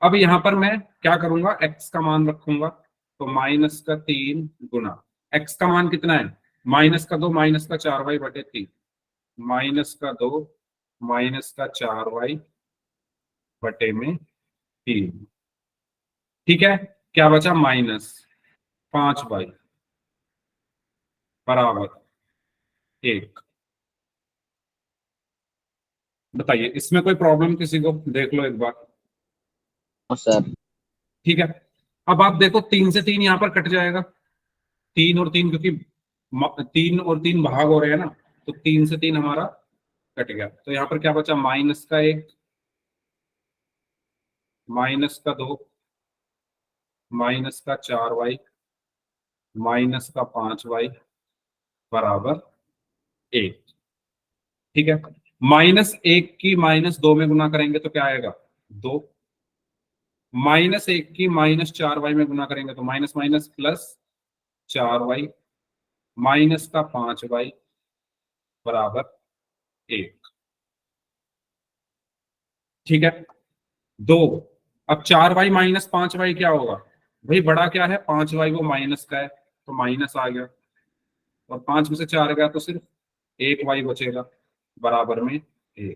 अब यहां पर मैं क्या करूंगा, x का मान रखूंगा, तो -3 गुना x का मान कितना है, -2 -4y/3, -2 -4y/3, ठीक है। क्या बचा, -5y बराबर 1। बताइए इसमें कोई प्रॉब्लम किसी को, देख लो एक बार। सर। ठीक है, अब आप देखो 3 से 3 यहां पर कट जाएगा, 3 और 3, क्योंकि 3 और 3 भाग हो रहे हैं ना, तो 3 से 3 हमारा कट गया। तो यहाँ पर क्या बचा, -1, -2, -4y, -5y बराबर 1, ठीक है। -1 की -2 में गुना करेंगे तो क्या आएगा, 2। -1 की -4y में गुना करेंगे तो minus minus plus 4y, -5y बराबर 1, ठीक है। 2, अब 4y -5y क्या होगा, भाई बड़ा क्या है 5y, वो माइनस का है तो माइनस आ गया, और 5 में से 4 गया तो सिर्फ 1y बचेगा, बराबर में 1।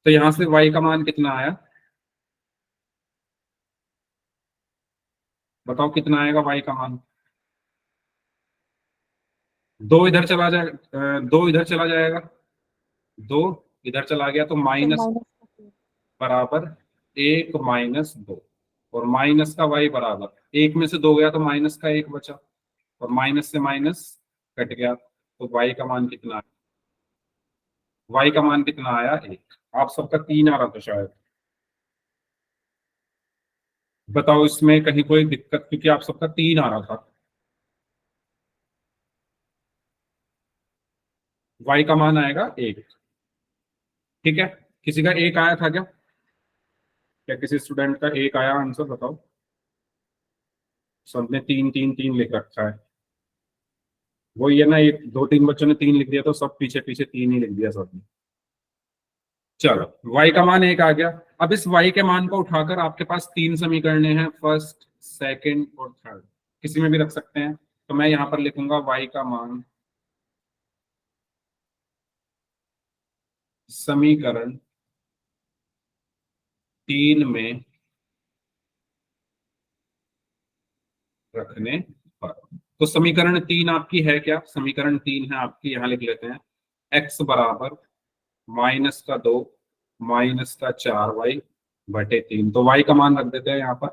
तो यहां से y का मान कितना आया, बताओ कितना आएगा y का मान। 2 इधर चला जाए, 2 इधर चला जाएगा, 2 इधर चला गया तो माइनस बराबर 1 -2, और माइनस का y बराबर 1 में से 2 गया तो माइनस का 1 बचा, और माइनस से माइनस कट गया, तो y का मान कितना आया, y का मान कितना आया, 1। आप सबका 3 आ रहा था शायद, बताओ इसमें कहीं कोई दिक्कत, क्योंकि आप सबका 3 आ रहा था। y का मान आएगा 1, ठीक है। किसी का 1 आया था क्या, क्या किसी स्टूडेंट का 1 आया, आंसर बताओ। सबने 3 3 3 लिख रखा है, वो ये ना, एक 2 3 बच्चों ने 3 लिख दिया तो सब पीछे पीछे 3 ही लिख दिया सबने। चलो y का मान 1 आ गया। अब इस y के मान को उठाकर आपके पास 3 समीकरण हैं, फर्स्ट, सेकंड और थर्ड, किसी में भी रख सकते हैं। तो मैं यहां पर लिखूंगा y का मान समीकरण 3 में रखने पर। तो समीकरण 3 आपकी है क्या, समीकरण 3 है आपकी, यहां लिख लेते हैं, x बराबर -2 -4y/3। तो y का मान रख देते हैं यहाँ पर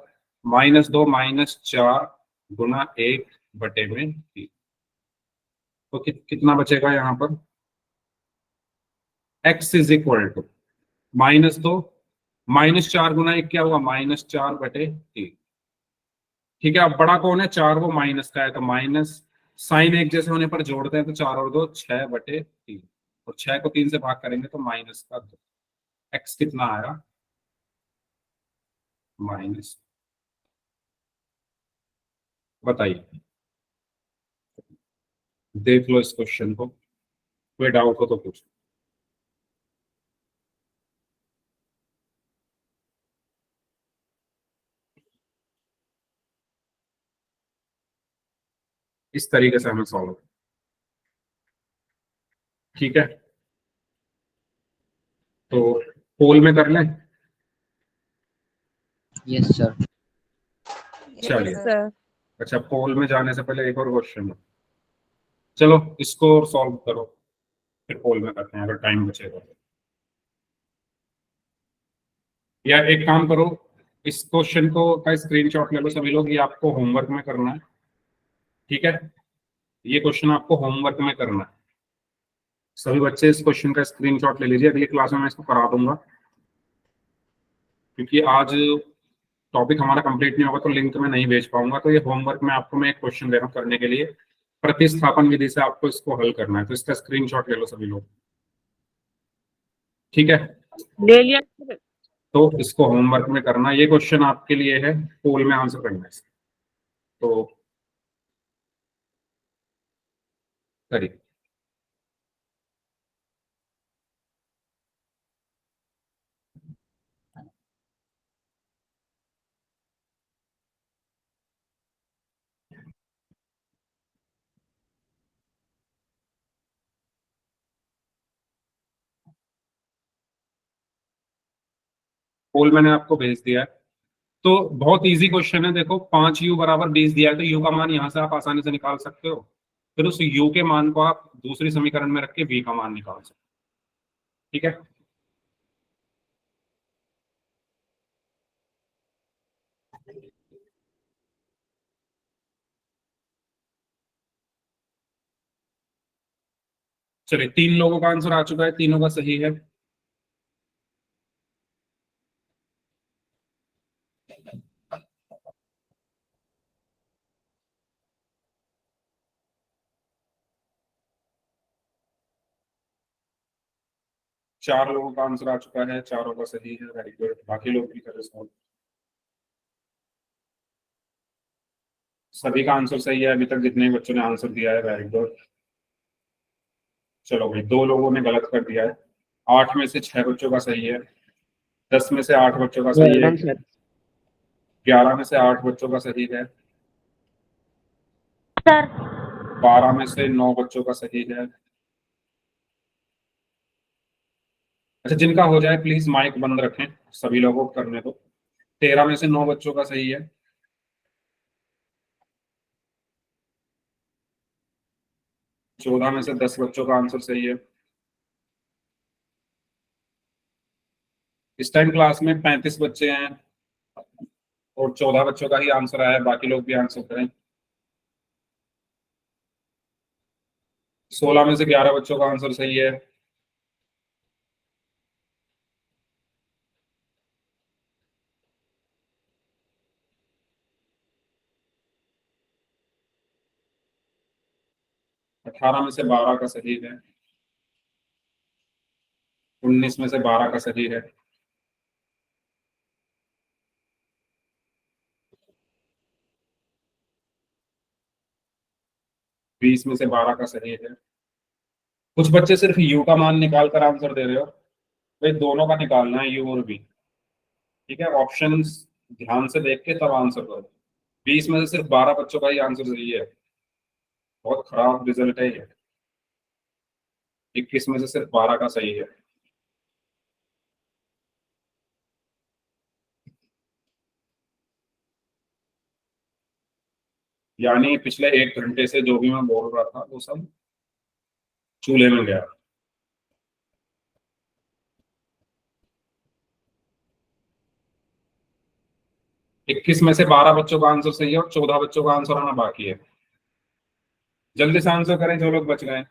-2 -4 गुना 1/3। तो कितना बचेगा यहाँ पर, x इज इक्वल टू -2 -4 गुना 1 क्या होगा, -4/3, ठीक है। अब बड़ा कौन है, 4, वो माइनस का है, तो माइनस साइन एक जैसे होने पर जोड़ते हैं, तो 4 और 2 6/3, और 6 को 3 से भाग करेंगे तो -2। x कितना आया, माइनस, बताइए, देख लो इस क्वेश्चन को, कोई डाउट हो तो पूछो। इस तरीके से हमें सॉल्व, ठीक है। तो पोल में कर लें, यस सर। चलिए। सर। अच्छा, पोल में जाने से पहले एक और क्वेश्चन है, चलो इसको सॉल्व करो, फिर पोल में करते हैं अगर टाइम बचेगा तो। या एक काम करो, इस क्वेश्चन को का स्क्रीनशॉट ले लो सभी लोग, ये आपको होमवर्क में करना है, ठीक है। ये क्वेश्चन आपको होमवर्क में करना है, सभी बच्चे इस क्वेश्चन का स्क्रीनशॉट ले लीजिए, अगली क्लास में मैं इसको करा दूंगा, क्योंकि आज टॉपिक हमारा कंप्लीट नहीं होगा तो लिंक में नहीं भेज पाऊंगा। तो ये होमवर्क में आपको मैं एक क्वेश्चन दे रहा हूँ करने के लिए, प्रतिस्थापन विधि से आपको इसको हल करना है, तो इसका स्क्रीनशॉट ले लो सभी लोग, ठीक है। ले लिया। तो इसको होमवर्क में करना, ये क्वेश्चन आपके लिए है, पोल में आंसर करना है। तो करिए। पोल मैंने आपको भेज दिया है। तो बहुत इजी क्वेश्चन है, देखो 5u बराबर 20 दिया है, तो u का मान यहां से आप आसानी से निकाल सकते हो। फिर उस u के मान को आप दूसरी समीकरण में रख के v का मान निकाल सकते हो। ठीक है, चलिए 3 लोगों का आंसर आ चुका है, तीनों का सही है। चार लोगों का आंसर आ चुका है, चारों का सही है, वेरी गुड। बाकी लोग भी करें सॉल्व। सभी का आंसर सही है अभी तक जितने बच्चों ने आंसर दिया है, वेरी गुड। चलो भाई, 2 लोगों ने गलत कर दिया है। 8 में से 6 बच्चों का सही है, 10 में से 8 बच्चों का सही है, 11 में से 8 बच्चों का सही है, सर 12 में से 9 बच्चों का सही है। अच्छा, जिनका हो जाए प्लीज माइक बंद रखें, सभी लोगों को करने दो। 13 में से 9 बच्चों का सही है, 14 में से 10 बच्चों का आंसर सही है। इस टाइम क्लास में 35 बच्चे हैं और 14 बच्चों का ही आंसर आया है, बाकी लोग भी आंसर करें। 16 में से 11 बच्चों का आंसर सही है। अठारह में से 12 का सही है, 19 में से 12 का सही है, 20 में से 12 का सही है। कुछ बच्चे सिर्फ यू का मान निकाल कर आंसर दे रहे हो, भाई दोनों का निकालना है, यू और बी। ठीक है, ऑप्शंस ध्यान से देख के तब आंसर करो। 20 में से सिर्फ 12 बच्चों का ही आंसर सही है, बहुत खराब रिजल्ट है ये। 21 में से सिर्फ 12 का सही है। यानी पिछले 1 घंटे से जो भी मैं बोल रहा था वो सब चूल्हे में गया। इक्कीस में से 12 बच्चों का आंसर सही है और 14 बच्चों का आंसर आना बाकी है। जल्दी से आंसर करें जो लोग बच गए।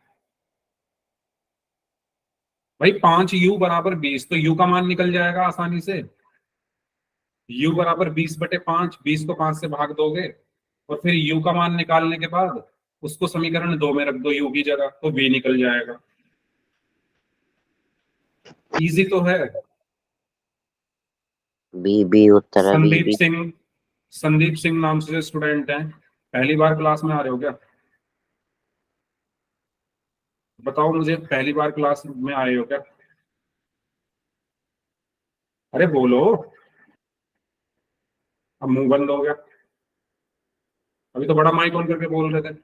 भाई 5u बराबर 20, तो u का मान निकल जाएगा आसानी से। u बराबर 20/5, 20 को 5 से भाग दोगे और फिर u का मान निकालने के बाद उसको समीकरण 2 में रख दो u की जगह, तो v निकल जाएगा। इजी तो है। बी उत्तर है संदीप बी। सिंह, संदीप सिंह नाम से स्टूडेंट हैं, पहली बार क्लास में आ रहे हो क्या? बताओ मुझे, पहली बार क्लास में आए हो क्या? अरे बोलो, अब मुंह बंद हो गया। अभी तो बड़ा माइक ऑन करके बोल रहे थे,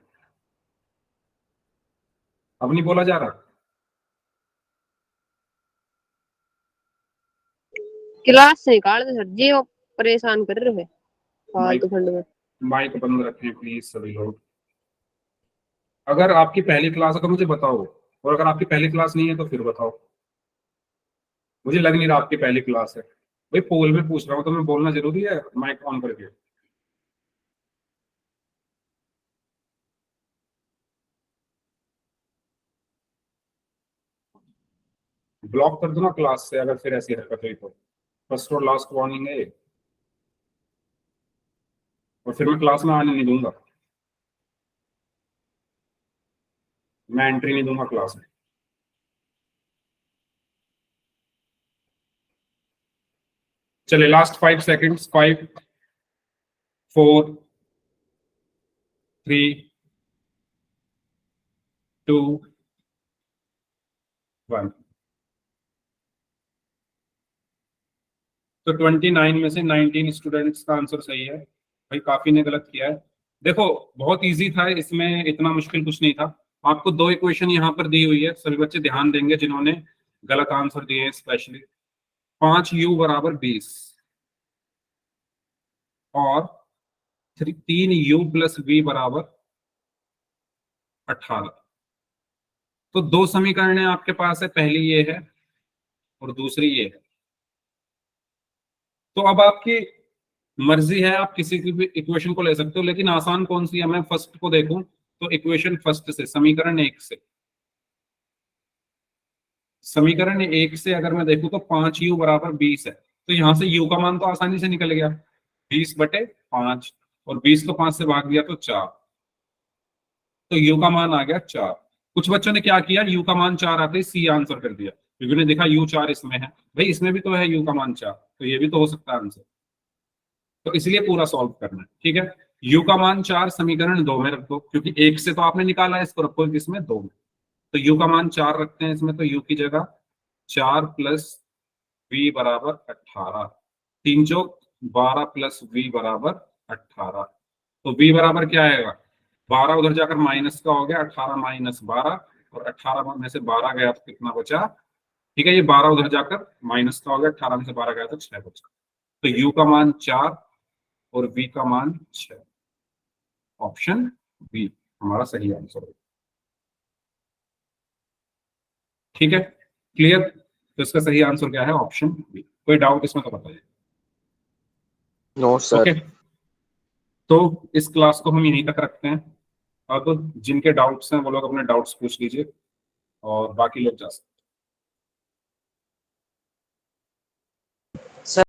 अब नहीं बोला जा रहा। क्लास से निकाल दे सर जी, वो परेशान कर रहे हैं माइक फालतू फंड में। माइक बंद रखें प्लीज सभी लोग। अगर आपकी पहली क्लास है तो मुझे बताओ, और अगर आपकी पहली क्लास नहीं है तो फिर बताओ। मुझे लग नहीं रहा आपकी पहली क्लास है। भाई पोल में पूछ रहा हूँ, तो मैं बोलना जरूरी है माइक ऑन करके? ब्लॉक कर दो ना क्लास से अगर फिर ऐसी हरकत हुई तो। फर्स्ट और लास्ट वार्निंग है ये, और फिर मैं क्लास में आने नहीं दूंगा, मैं एंट्री नहीं दूंगा क्लास में। चलिए लास्ट 5 सेकेंड्स, 5 4 3 2 1। तो 29 में से 19 स्टूडेंट्स का आंसर सही है। भाई काफी ने गलत किया है। देखो बहुत इजी था, इसमें इतना मुश्किल कुछ नहीं था। आपको दो इक्वेशन यहाँ पर दी हुई है, सभी बच्चे ध्यान देंगे जिन्होंने गलत आंसर दिए हैं, स्पेशली 5u बराबर 20 और 3u प्लस v बराबर 18। तो दो समीकरण आपके पास है, पहली ये है और दूसरी ये है। तो अब आपकी मर्जी है, आप किसी की भी इक्वेशन को ले सकते हो, लेकिन आसान कौन सी है? मैं फर्स्ट को देखूं तो इक्वेशन फर्स्ट से, समीकरण 1 से, समीकरण 1 से अगर मैं देखूं तो 5u बराबर 20 है। तो यहां से u का मान तो आसानी से निकल गया, 20/5, और 20 को 5 से भाग दिया तो 4, तो u का मान आ गया 4। कुछ बच्चों ने क्या किया, u का मान 4 आते ही सी आंसर कर दिया, क्योंकि उन्हें देखा u 4 इसमें है, भाई इसमें भी तो है u का मान 4, तो ये भी तो हो सकता है आंसर, तो इसलिए पूरा सॉल्व करना है। ठीक है, u का मान 4 समीकरण 2 में रख दो, क्योंकि 1 से तो आपने निकाला है, इसको रखो किसमें, 2 में। तो u का मान 4 रखते हैं इसमें, तो u की जगह 4 प्लस v बराबर 18, 3 चौक 12 प्लस v बराबर 18। तो v बराबर क्या आएगा, 12 उधर जाकर माइनस का हो गया, 18 माइनस 12, और 18 में से 12 गया तो कितना बचा, ठीक है, ये 12 उधर जाकर माइनस का हो गया, 18 में से 12 गया तो 6 बचा। तो u का मान 4 और v का मान 6, ऑप्शन बी हमारा सही आंसर है। ठीक है, क्लियर? तो इसका सही आंसर क्या है, ऑप्शन बी। कोई डाउट इसमें तो बताइए। No sir. ओके, तो इस क्लास को हम यहीं तक रखते हैं। अब जिनके डाउट्स हैं वो लोग अपने डाउट्स पूछ लीजिए और बाकी लोग जा सकते हैं।